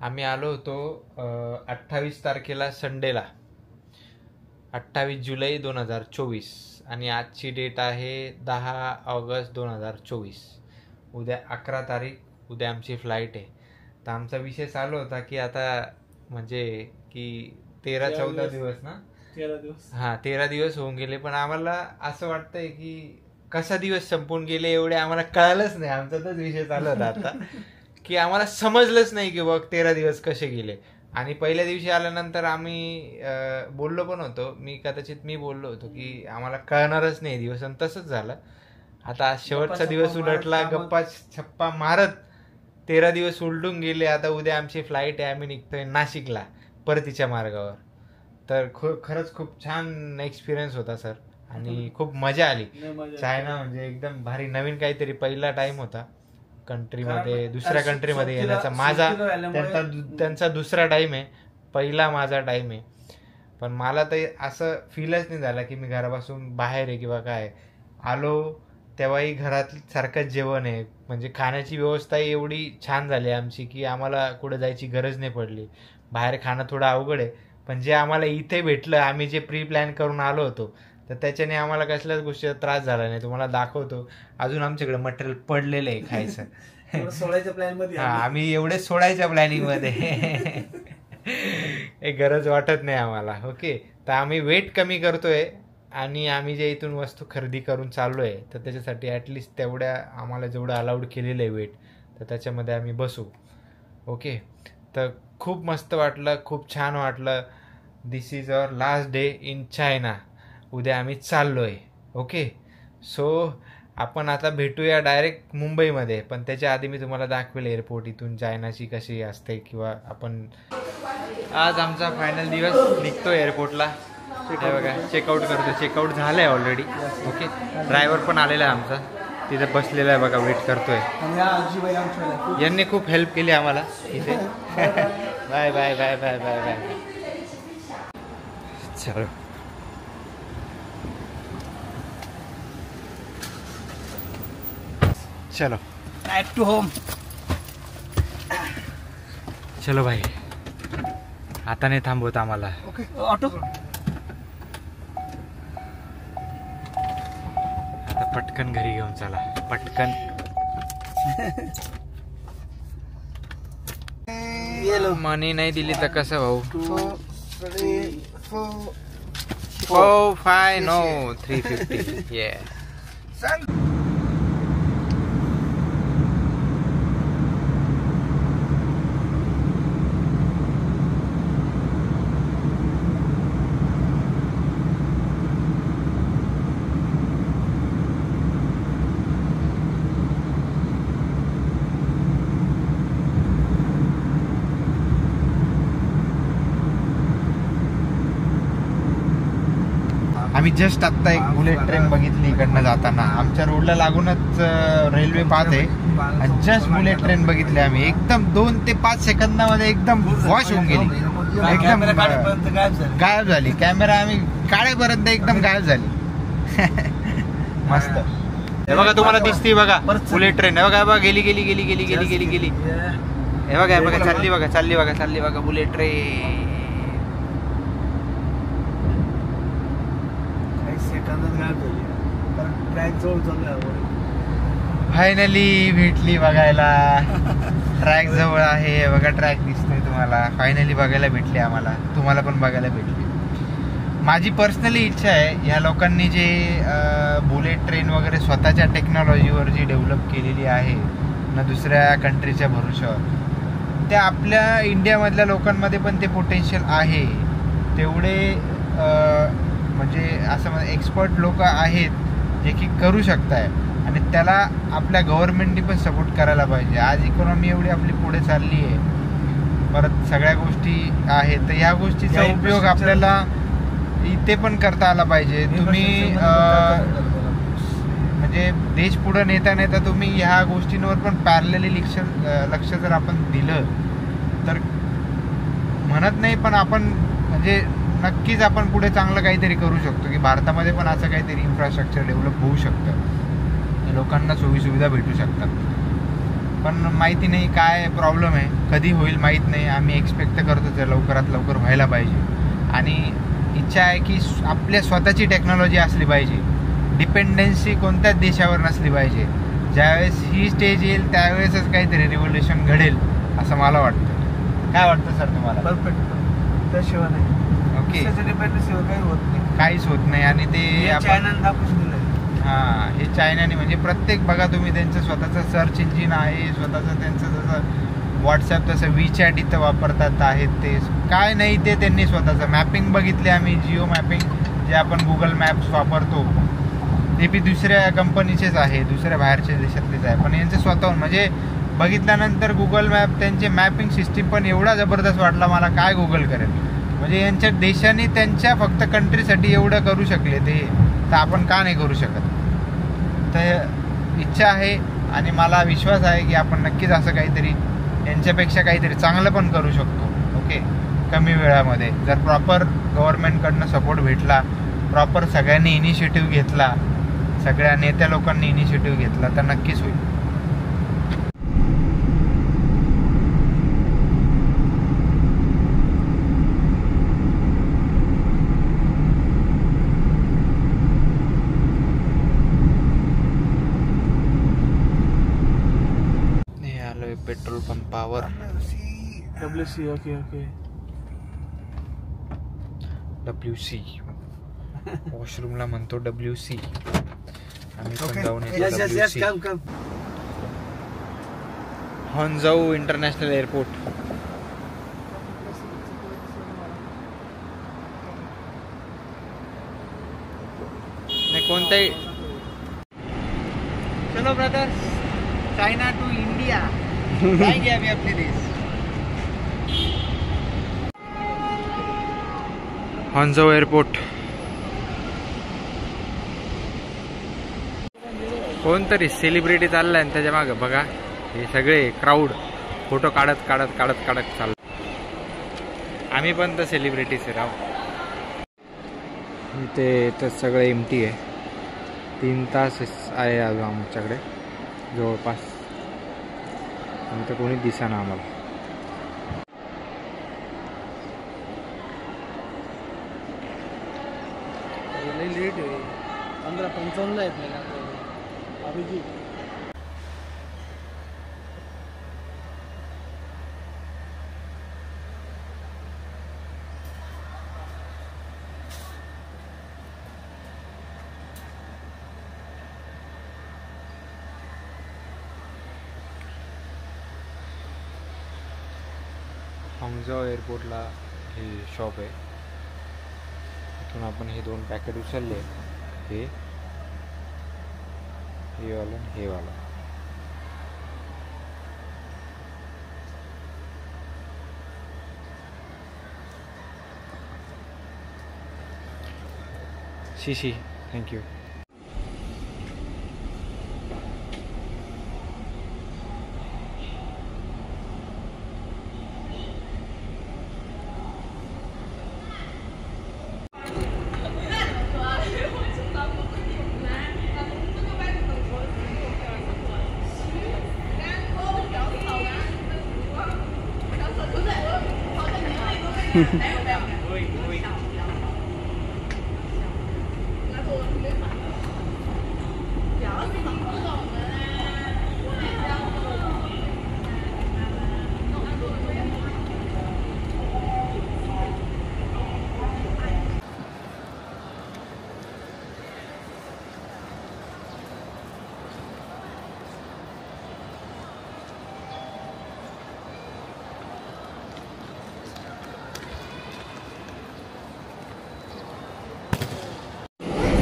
आम्ही आलो होतो 28 तारखेला संडेला, 28 जुलै 2024 आणि आजची डेट आहे 10 ऑगस्ट 2024. उद्या 11 तारीख, उद्या आमची फ्लाईट आहे. तर आमचा विषय चालू होता की आता म्हणजे की 13-14 दिवस ना, 13 दिवस होऊन गेले, पण आम्हाला असं वाटतंय की कसा दिवस संपून गेले एवढे आम्हाला कळालंच नाही. आमचा तोच विषय चालू होता आता की आम्हाला समजलंच नाही की बघ 13 दिवस कसे गेले. आणि पहिल्या दिवशी आल्यानंतर आम्ही बोललो पण होतो, कदाचित मी बोललो होतो की आम्हाला कळणारच नाही दिवस, आणि तसंच झालं. आता शेवटचा दिवस उलटला, गप्पा छप्पा मारत 13 दिवस उलटून गेले. आता उद्या आमची फ्लाईट आहे, आम्ही निघतोय नाशिकला परतीच्या मार्गावर. तर खरंच खूप छान एक्सपिरियन्स होता सर, आणि खूप मजा आली. चायना म्हणजे एकदम भारी, नवीन काहीतरी, पहिला टाइम होता कंट्रीमध्ये, दुसऱ्या कंट्रीमध्ये येण्याचा. माझा त्यांचा दुसरा टाइम आहे, पहिला माझा टाइम आहे. पण मला तर असं फीलच नाही झाला की मी घरापासून बाहेर आहे किंवा काय. आलो तेव्हाही घरात सारखंच जेवण आहे, म्हणजे खाण्याची व्यवस्थाही एवढी छान झाली आमची की आम्हाला कुठे जायची गरज नाही पडली. बाहेर खाणं थोडं अवघड आहे, पण जे आम्हाला इथे भेटलं, आम्ही जे प्री प्लॅन करून आलो होतो, तर त्याच्याने आम्हाला कसल्याच गोष्टीचा त्रास झाला नाही. तुम्हाला दाखवतो, अजून आमच्याकडे मटेरियल पडलेलं आहे खायचं. सोडायच्या प्लॅन मध्ये आम्ही एवढे सोडायच्या प्लॅनिंग मध्ये एक गरज वाटत नाही आम्हाला. ओके, तर आम्ही वेट कमी करतोय आणि आम्ही जे इथून वस्तू खरेदी करून चाललोय, तर त्याच्यासाठी ॲटलिस्ट तेवढ्या आम्हाला जेवढं अलाउड केलेलं आहे वेट, तर त्याच्यामध्ये आम्ही बसू. ओके, तर खूप मस्त वाटलं, खूप छान वाटलं. This is our last day in China. उद्या आम्ही चाललोय. ओके, सो आपण आता भेटूया डायरेक्ट मुंबईमध्ये, पण त्याच्या आधी मी तुम्हाला दाखवेल एअरपोर्ट इथून चायनाची कशी असते, किंवा आपण आज आमचा फायनल दिवस निघतो एअरपोर्टला. हे बघा, चेकआउट करतो. चेकआउट झालं आहे ऑलरेडी. ओके, ड्रायव्हर पण आलेला आहे आमचा, तिथं बसलेला आहे बघा, वेट करतोय. यांनी खूप हेल्प केली आम्हाला इथे. Bye bye bye bye bye bye. चलो चलो बॅक टू होम. चलो भाई, आता नाही थांबवत आम्हाला. Okay, auto. आता पटकन घरी घेऊन चला, पटकन. मनी नाही दिली तर कसं भाऊ? 4 5 no 350. Yeah. आम्ही जस्ट आत्ता एक बुलेट ट्रेन बघितली इकडनं जाताना. आमच्या रोडला लागूनच रेल्वे पाथ आहे, आणि जस्ट बुलेट ट्रेन बघितली आम्ही. एकदम 2 ते 5 सेकंदामध्ये एकदम वॉश होऊन गेली, एकदम गायब झाली. कॅमेरा आम्ही काढेपर्यंत एकदम गायब झाली. मस्त. हे बघा, तुम्हाला दिसते बघा बुलेट ट्रेन. हे बघा, गेली गेली गेली गेली गेली गेली गेली. हे बघा, हे बघा, चालली बघा, चालली बघा, चालली बघा बुलेट ट्रेन. फायनली भेटली बघायला. ट्रॅक जवळ आहे बघा, ट्रॅक दिसतोय तुम्हाला. फायनली बघायला भेटली आम्हाला, तुम्हाला पण बघायला भेटली. माझी पर्सनली इच्छा आहे, ह्या लोकांनी जे बुलेट ट्रेन वगैरे स्वतःच्या टेक्नॉलॉजीवर जी डेव्हलप केलेली आहे ना, दुसऱ्या कंट्रीच्या भरोश्यावर, त्या आपल्या इंडियामधल्या लोकांमध्ये पण ते पोटेन्शियल आहे. तेवढे म्हणजे असं एक्सपर्ट लोक आहेत जे की करू शकताय, आणि त्याला आपल्या गव्हर्नमेंटनी पण सपोर्ट करायला पाहिजे. आज इकॉनॉमी एवढी आपली पुढे चालली आहे, परत सगळ्या गोष्टी आहेत, तर ह्या गोष्टीचा उपयोग आपल्याला इथे पण करता आला पाहिजे. तुम्ही म्हणजे देश पुढे नेता नेता तुम्ही ह्या गोष्टींवर पण पॅरलली लक्ष जर आपण दिलं तर, म्हणत नाही पण आपण म्हणजे नक्कीच आपण पुढे चांगलं काहीतरी करू शकतो, की भारतामध्ये पण असं काहीतरी इन्फ्रास्ट्रक्चर डेव्हलप होऊ शकतं, लोकांना सोयीसुविधा भेटू शकतात. पण माहिती नाही काय प्रॉब्लेम आहे, कधी होईल माहीत नाही. आम्ही एक्सपेक्ट तर करतो ते लवकरात लवकर व्हायला पाहिजे आणि इच्छा आहे की आपल्या स्वतःची टेक्नॉलॉजी असली पाहिजे, डिपेंडन्सी कोणत्याच देशावर नसली पाहिजे. ज्यावेळेस ही स्टेज येईल त्यावेळेसच काहीतरी रिव्होल्युशन घडेल असं मला वाटतं. काय वाटतं सर तुम्हाला? परफेक्ट. त्याशिवाय नाही. ओके, डिपेंडन्सीवर काही होत नाही, काहीच होत नाही. आणि ते चायनाने दाखवून दिलं. हां, हे चायनाने म्हणजे प्रत्येक बघा तुम्ही त्यांचं स्वतःचं सर्च इंजिन आहे, स्वतःचं त्यांचं जसं व्हॉट्सॲप तसं WeChat इथं वापरतात आहेत. ते काय नाही ते त्यांनी स्वतःचं मॅपिंग बघितले आम्ही, जिओ मॅपिंग जे आपण गुगल मॅप्स वापरतो ते बी दुसऱ्या कंपनीचेच आहे, दुसऱ्या बाहेरच्या देशातलेच आहे. पण यांचं स्वतःहून म्हणजे बघितल्यानंतर गुगल मॅप त्यांचे मॅपिंग सिस्टीम पण एवढा जबरदस्त वाटला मला, काय गुगल करेल. म्हणजे यांच्या देशाने त्यांच्या फक्त कंट्रीसाठी एवढं करू शकले ते, तर आपण का नाही करू शकत. तर इच्छा आहे आणि मला विश्वास आहे की आपण नक्कीच असं काहीतरी यांच्यापेक्षा काहीतरी चांगलं पण करू शकतो. ओके, कमी वेळामध्ये जर प्रॉपर गव्हर्नमेंटकडनं सपोर्ट भेटला, प्रॉपर सगळ्यांनी इनिशिएटिव्ह घेतला, सगळ्या नेत्या लोकांनी इनिशिएटिव्ह घेतला तर नक्कीच होईल. पेट्रोल पंपावर WC. ओके. WC वॉशरूमला म्हणतो WC. आम्ही पण जाऊन येतो WC. हॉन्झौ international airport. नाही कोणताही. चलो ब्रदर्स, चायना टू इंडिया जाएंगे अभी अपने देश. हॉन्झौ एअरपोर्ट. कोणतरी सेलिब्रिटी चाललाय आणि त्याच्या मागे बघा हे सगळे क्राऊड फोटो काढत चाललं. आम्ही पण तर सेलिब्रिटीच आहे राव. इथे सगळं एम्प्टी आहे. 3 तास आहे अजून आमच्याकडे जवळपास, तर कोणी दिसेना आम्हाला. लेट आहे. 15:55 आहे अभिजित. हॉन्झौ एअरपोर्टला हे शॉप आहे. इथून आपण हे 2 पॅकेट उचलले, हे वाला हे वाला. शी थँक्यू.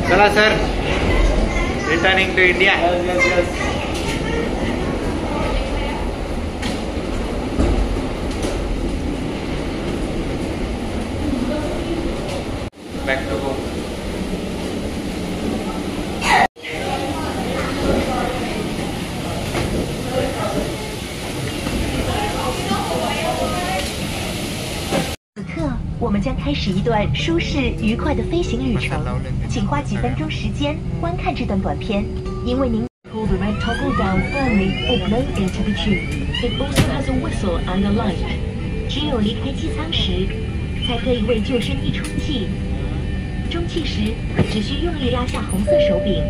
चला sir, returning to India. Back to होम.我们将开始一段舒适愉快的飞行旅程，请花几分钟时间观看这段短片，因为您。pull the red toggle down firmly or blow into the tube. It also has a whistle and a light. 只有离开机舱时，才可以为救生衣充气。充气时，只需用力拉下红色手柄。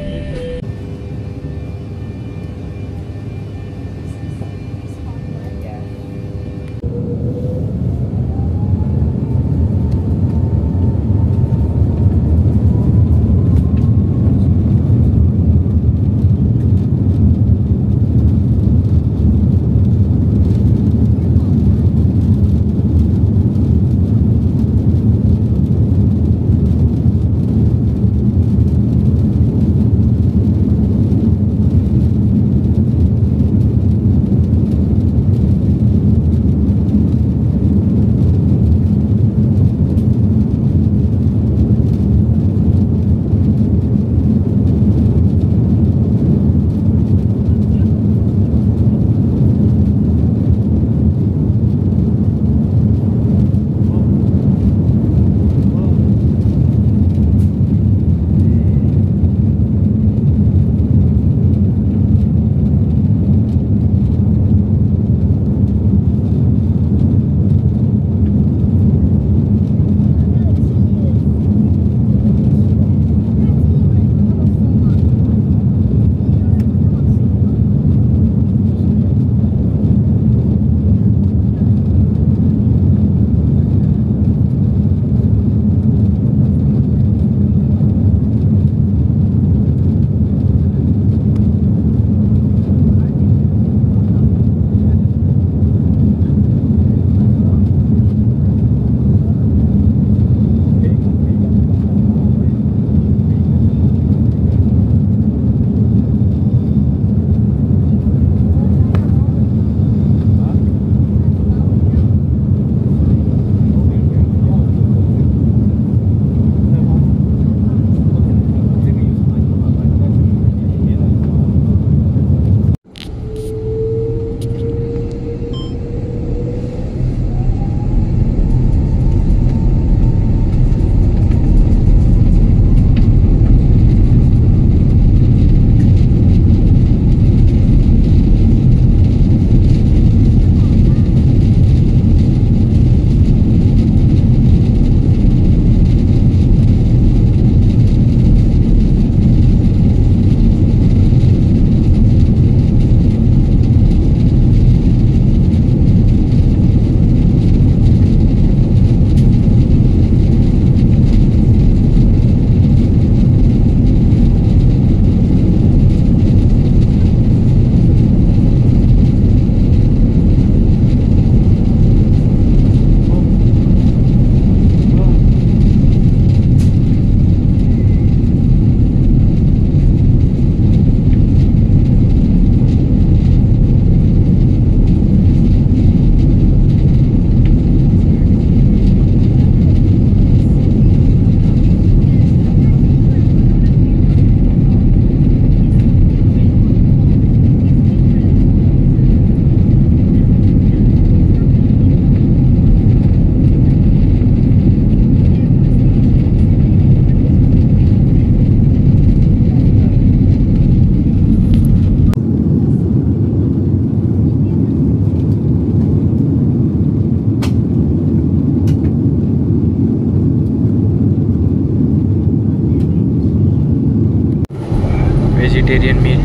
vegetarian meal.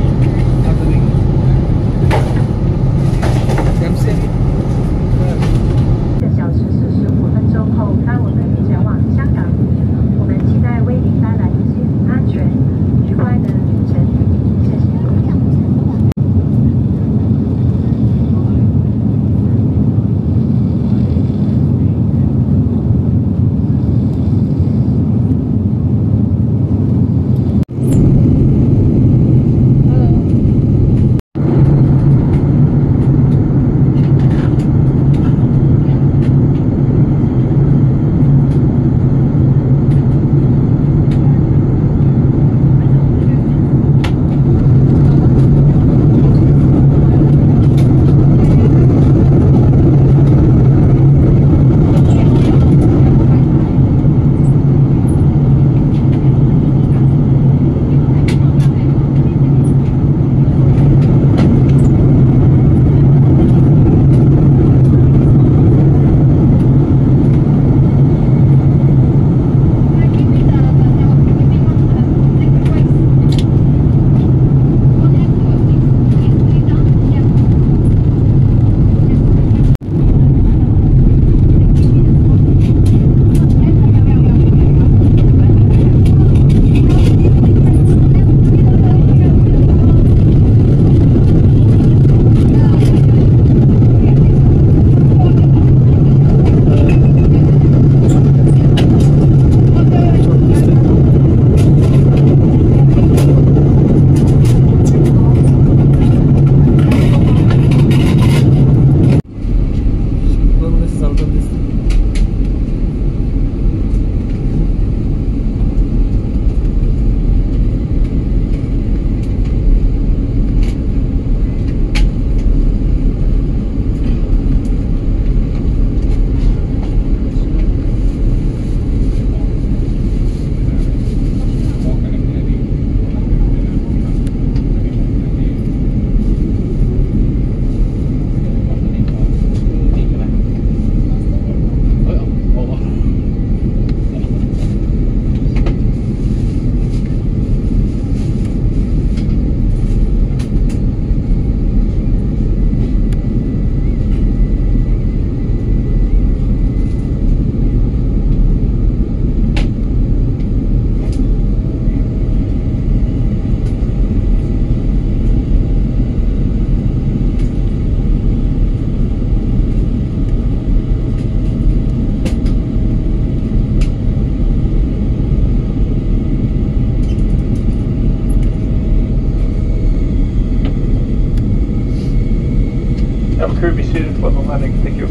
चालेल, थँक्यू.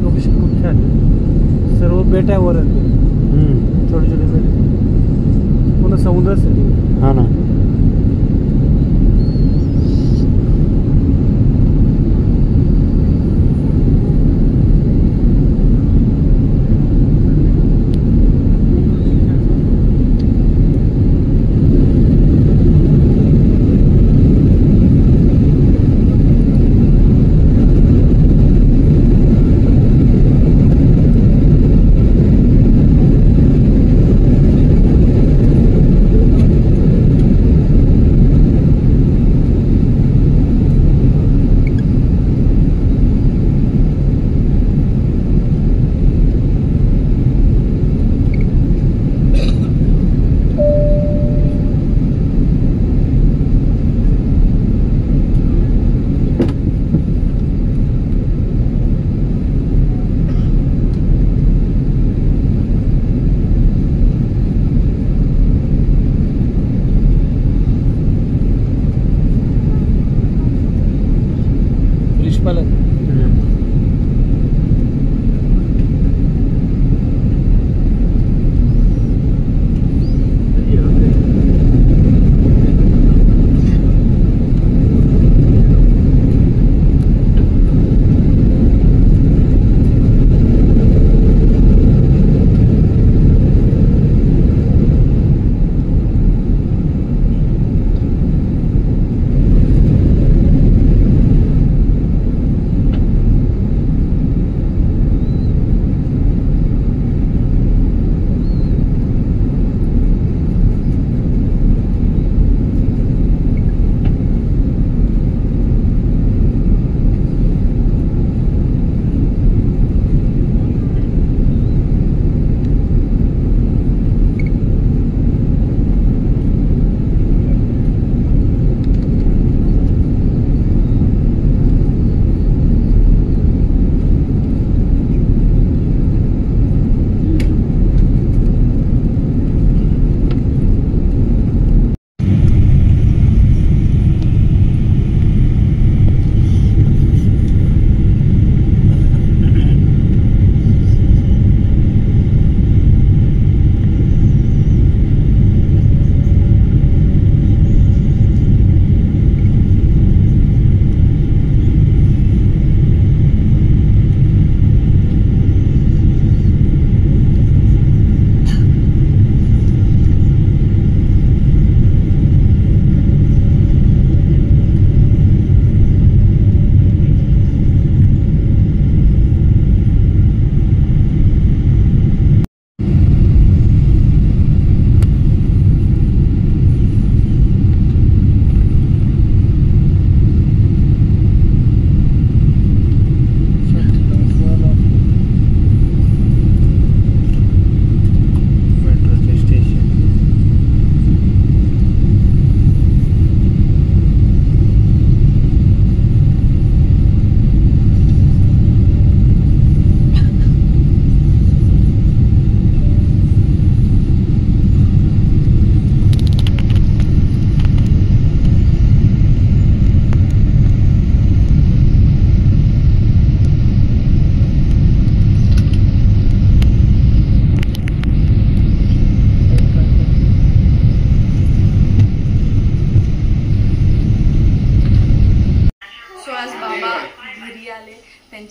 लोकेशन खूप छान आहे. सर्व बेटावर आहेत ते. छोटे छोटे बेट, पूर्ण समुद्रच आहे. हा ना.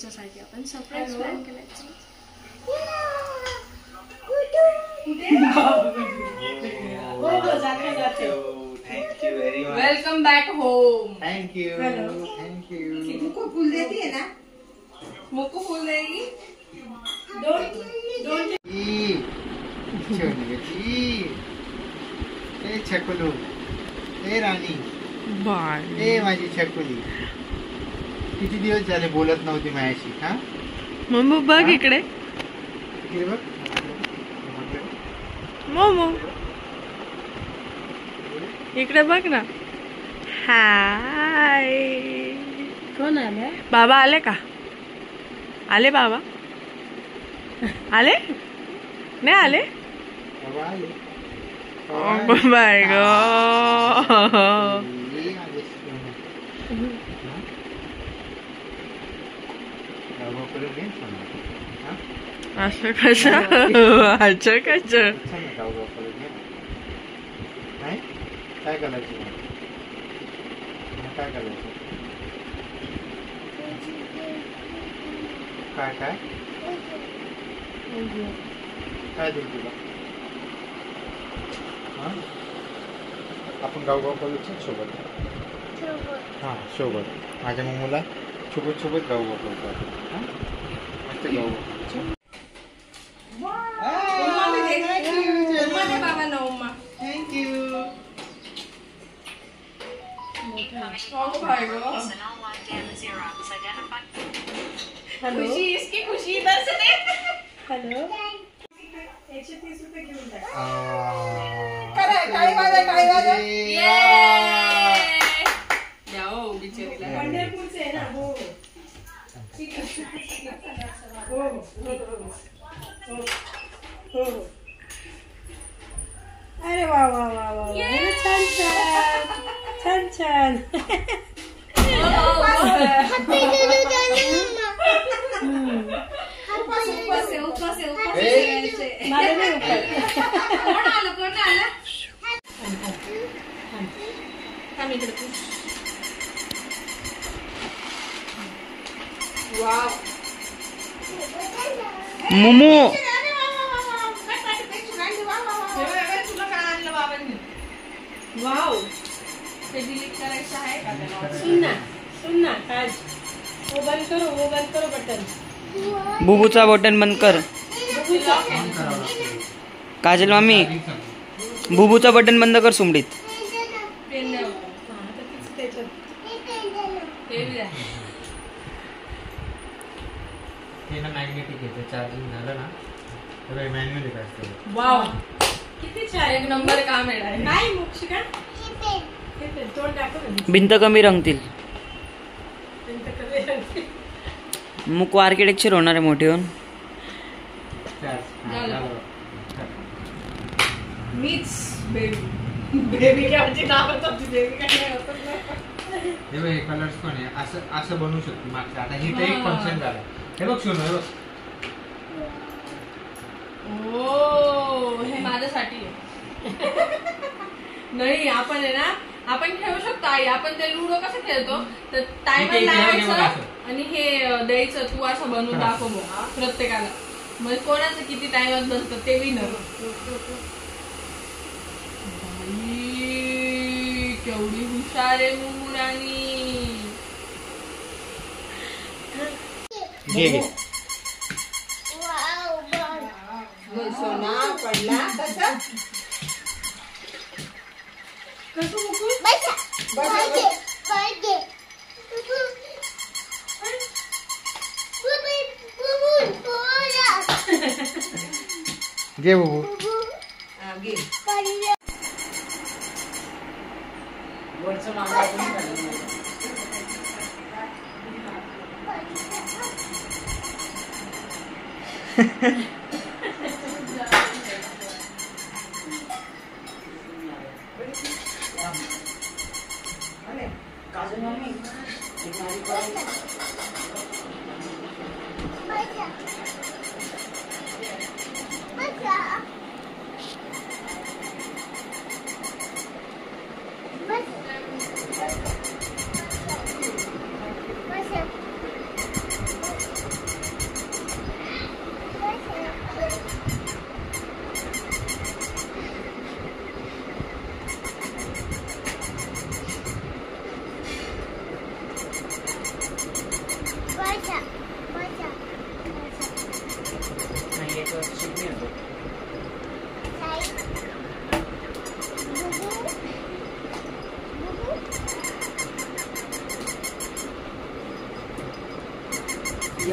त्याच्यासाठी आपण सरप्राईज प्लॅन केलाय. Welcome back home. Thank you thank you. मुको फूल देती है ना. मुक्कू फूल देगी. ए छकुलू, ए राणी, ए माझी छकुली, किती दिवस झाले बोलत नव्हती माझ्याशी. हा मम्मी बघ इकडे. इकडे बघ. मोमो इकडे बघ ना. हाय. कोण आले? बाबा आले का? आले बाबा? आले नाही आले? बाबा आले. बाय गो. असं कसं? असं कसं? काय करायचं? काय करायचं? काय काय काय देऊ तुला? आपण गावगाव करूच सोबत. हां सोबत माझ्या मम्मीला सोबत सोबत गावगाव करतो आपण. मस्त गावगाव. बाबा ना उम्मा. थँक्यू. खुशी इसकी खुशी इधर से देख. हॅलो. 130 रुपये घेऊन जा. टाळी वाजवा, टाळी वाजवा. जाओ बिचारीला. पंढरपूरचे आहे ना. हो हो. अरे वा वा वा वा. छान छान छान छान. मोमो. वाव. ते डिलीट करायचं आहे का त्याला? सुन ना काज. वो बंद करो बटन. बुबूचा बटन बंद कर. काजल मामी बुबूचा बटन बंद कर सुमडीत. पेन द्या. हे ना मॅग्नेटिक आहे. चार्जिंग झालं ना तर मॅन्युअली असते. वाव किती छान. एक नंबर काम आहे. नाही मोक्षिका. तोंड दाखव ना. भिंत कमी रंगतील. मुकू आर्किटेक्चर होणार आहे मोठी होऊन. मीच बेबी काय म्हणजे नाव होतं बेबी काय हे कलर्स पण आहे. असं असं बनवू शकतो मागचं. आता हे तर एक फंक्शन झालं. हे बघ सोनू, हे बघ. ओ हे माझ्यासाठी आहे. नाही आपण आहे ना आपण खेळू शकतो. आई आपण ते लुडो कसं खेळतो तर टायमर लावायचं आणि हे द्यायचं. तू असं बनवून दाखव प्रत्येकाला. मग कोणाचं किती टायमात बनतं ते विनर. केवढी हुशार आहे मुरानी. सोना पडला कसं घे बाबू.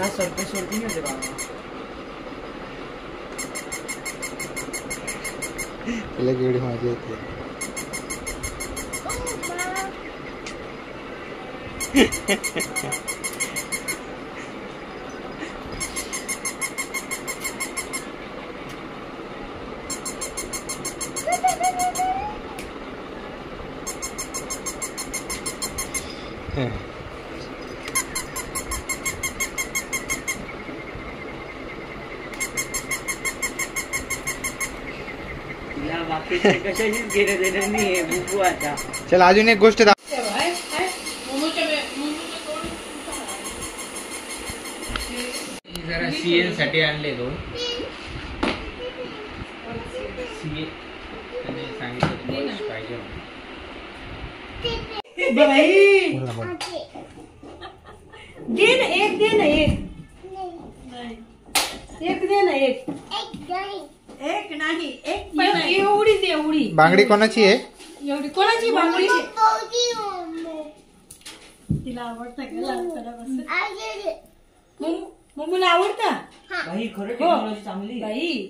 या सरती नाही बाबा. तुला केवढी मजा येते. तिला बाकीचे कशाचीच घेणं देणं नाही बुबू आता. चल अजून एक गोष्ट जरा सीएन साठी आणले दोन. सीए त्याने सांगितलं पाहिजे. दे ना एक, दे ना एक, एक दे ना एक, एक नाही एक एवढी दे एवढी. बांगडी कोणाची आहे? एवढी कोणाची बांगडी? तिला आवडतं का? मम्मीला आवडतं बाई खरं टेक्नॉलॉजी चांगली. बाई